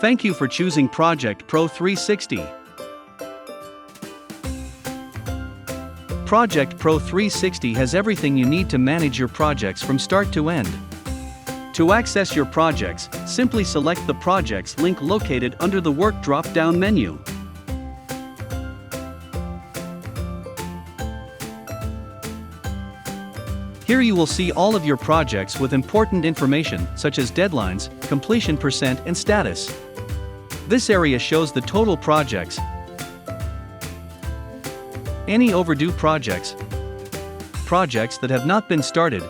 Thank you for choosing Projectopro360. Projectopro360 has everything you need to manage your projects from start to end. To access your projects, simply select the Projects link located under the Work drop-down menu. Here you will see all of your projects with important information such as deadlines, completion percent and status. This area shows the total projects, any overdue projects, projects that have not been started,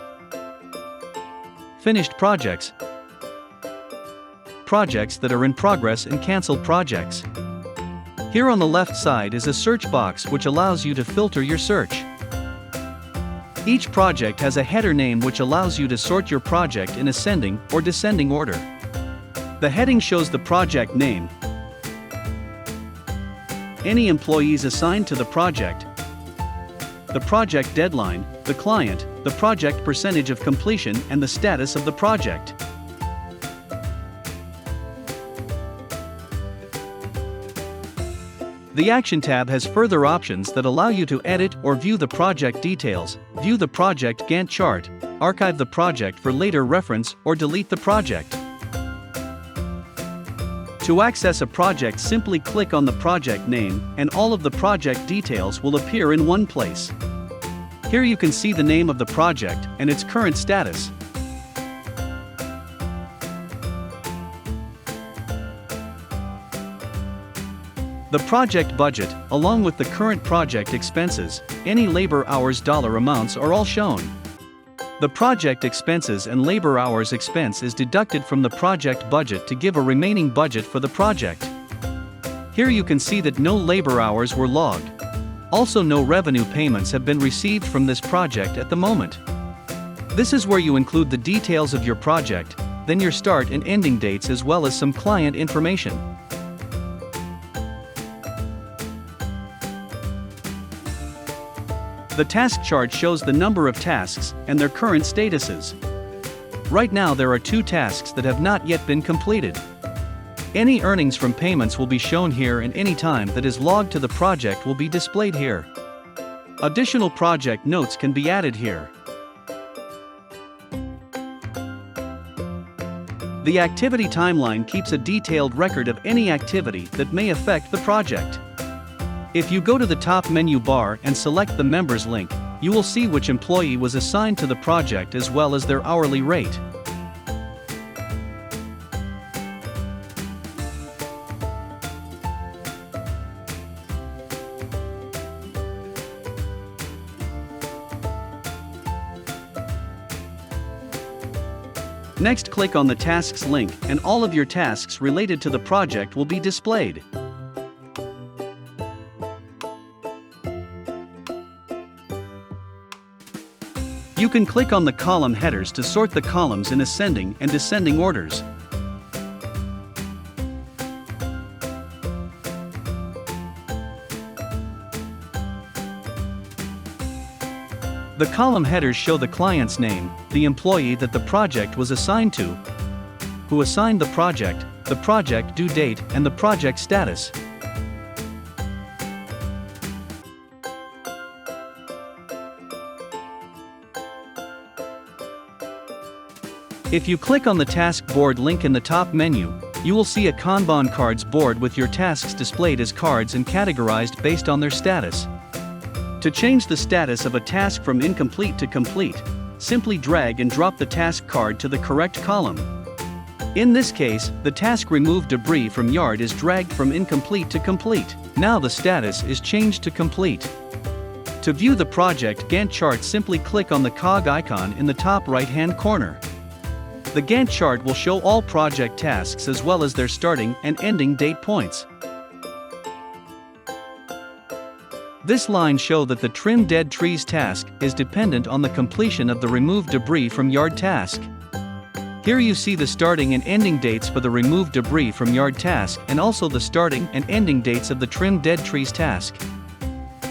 finished projects, projects that are in progress and canceled projects. Here on the left side is a search box which allows you to filter your search. Each project has a header name which allows you to sort your project in ascending or descending order. The heading shows the project name, any employees assigned to the project, the project deadline, the client, the project percentage of completion and the status of the project. The Action tab has further options that allow you to edit or view the project details, view the project Gantt chart, archive the project for later reference or delete the project. To access a project, simply click on the project name and all of the project details will appear in one place. Here you can see the name of the project and its current status. The project budget, along with the current project expenses, any labor hours dollar amounts are all shown. The project expenses and labor hours expense is deducted from the project budget to give a remaining budget for the project. Here you can see that no labor hours were logged. Also, no revenue payments have been received from this project at the moment. This is where you include the details of your project, then your start and ending dates as well as some client information. The task chart shows the number of tasks and their current statuses. Right now there are 2 tasks that have not yet been completed. Any earnings from payments will be shown here and any time that is logged to the project will be displayed here. Additional project notes can be added here. The activity timeline keeps a detailed record of any activity that may affect the project. If you go to the top menu bar and select the members link, you will see which employee was assigned to the project as well as their hourly rate. Next, click on the Tasks link and all of your tasks related to the project will be displayed. You can click on the column headers to sort the columns in ascending and descending orders. The column headers show the client's name, the employee that the project was assigned to, who assigned the project due date, and the project status. If you click on the task board link in the top menu, you will see a Kanban cards board with your tasks displayed as cards and categorized based on their status. To change the status of a task from incomplete to complete, simply drag and drop the task card to the correct column. In this case, the task remove debris from yard is dragged from incomplete to complete. Now the status is changed to complete. To view the project Gantt chart, simply click on the cog icon in the top right-hand corner. The Gantt chart will show all project tasks as well as their starting and ending date points. This line shows that the Trim Dead Trees task is dependent on the completion of the Remove Debris from Yard task. Here you see the starting and ending dates for the Remove Debris from Yard task and also the starting and ending dates of the Trim Dead Trees task.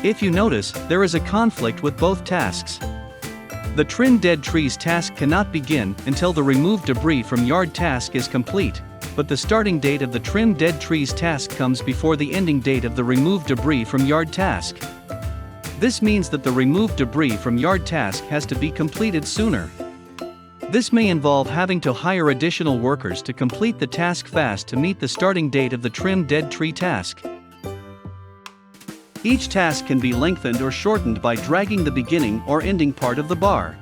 If you notice, there is a conflict with both tasks. The Trim Dead Trees task cannot begin until the Remove Debris from Yard task is complete, but the starting date of the Trim Dead Trees task comes before the ending date of the Remove Debris from Yard task. This means that the Remove Debris from Yard task has to be completed sooner. This may involve having to hire additional workers to complete the task fast to meet the starting date of the Trim Dead Tree task. Each task can be lengthened or shortened by dragging the beginning or ending part of the bar.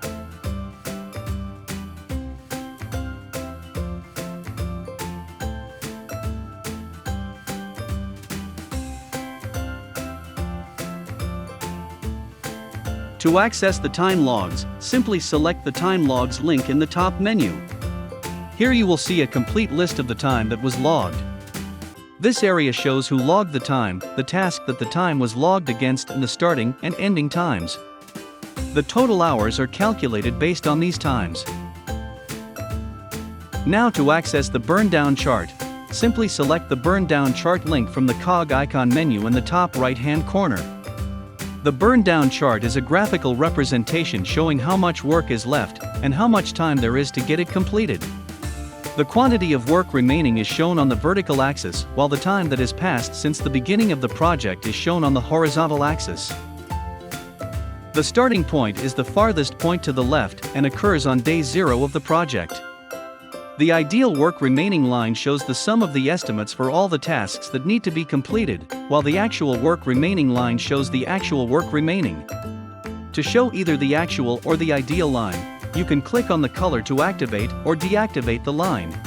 To access the time logs, simply select the time logs link in the top menu. Here you will see a complete list of the time that was logged. This area shows who logged the time, the task that the time was logged against, and the starting and ending times. The total hours are calculated based on these times. Now to access the burn down chart, simply select the burn down chart link from the cog icon menu in the top right-hand corner. The burn down chart is a graphical representation showing how much work is left and how much time there is to get it completed. The quantity of work remaining is shown on the vertical axis, while the time that has passed since the beginning of the project is shown on the horizontal axis. The starting point is the farthest point to the left and occurs on day 0 of the project. The ideal work remaining line shows the sum of the estimates for all the tasks that need to be completed, while the actual work remaining line shows the actual work remaining. To show either the actual or the ideal line, you can click on the color to activate or deactivate the line.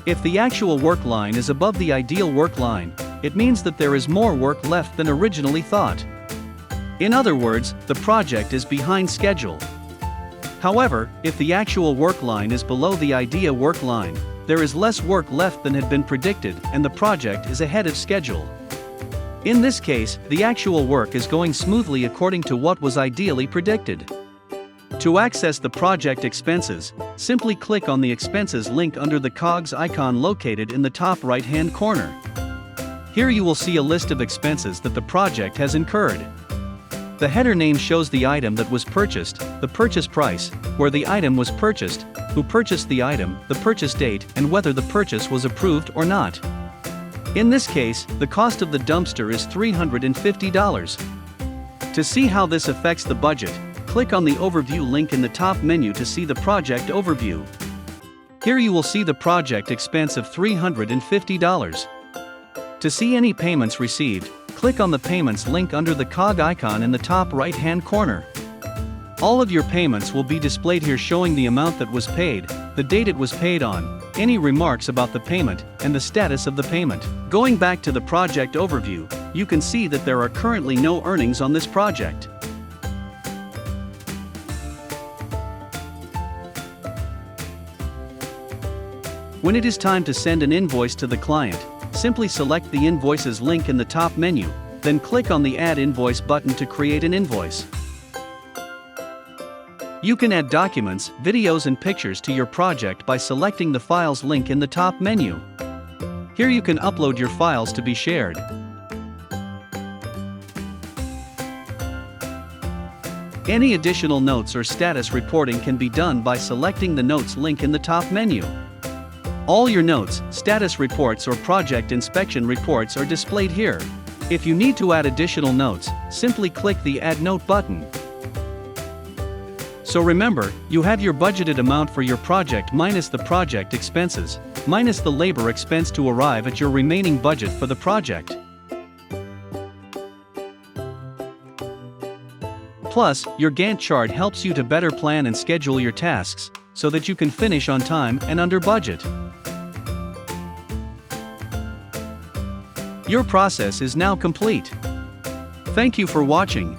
If the actual work line is above the ideal work line, it means that there is more work left than originally thought. In other words, the project is behind schedule. However, if the actual work line is below the ideal work line, there is less work left than had been predicted and the project is ahead of schedule. In this case, the actual work is going smoothly according to what was ideally predicted. To access the project expenses, simply click on the expenses link under the cogs icon located in the top right-hand corner. Here you will see a list of expenses that the project has incurred. The header name shows the item that was purchased, the purchase price, where the item was purchased, who purchased the item, the purchase date, and whether the purchase was approved or not. In this case, the cost of the dumpster is $350. To see how this affects the budget, click on the Overview link in the top menu to see the project overview. Here you will see the project expense of $350. To see any payments received, click on the Payments link under the cog icon in the top right-hand corner. All of your payments will be displayed here, showing the amount that was paid, the date it was paid on, any remarks about the payment, and the status of the payment. Going back to the project overview, you can see that there are currently no earnings on this project. When it is time to send an invoice to the client, simply select the Invoices link in the top menu, then click on the Add Invoice button to create an invoice. You can add documents, videos and pictures to your project by selecting the Files link in the top menu. Here you can upload your files to be shared. Any additional notes or status reporting can be done by selecting the Notes link in the top menu. All your notes, status reports or project inspection reports are displayed here. If you need to add additional notes, simply click the Add Note button. So remember, you have your budgeted amount for your project minus the project expenses, minus the labor expense to arrive at your remaining budget for the project. Plus, your Gantt chart helps you to better plan and schedule your tasks, so that you can finish on time and under budget. Your process is now complete. Thank you for watching.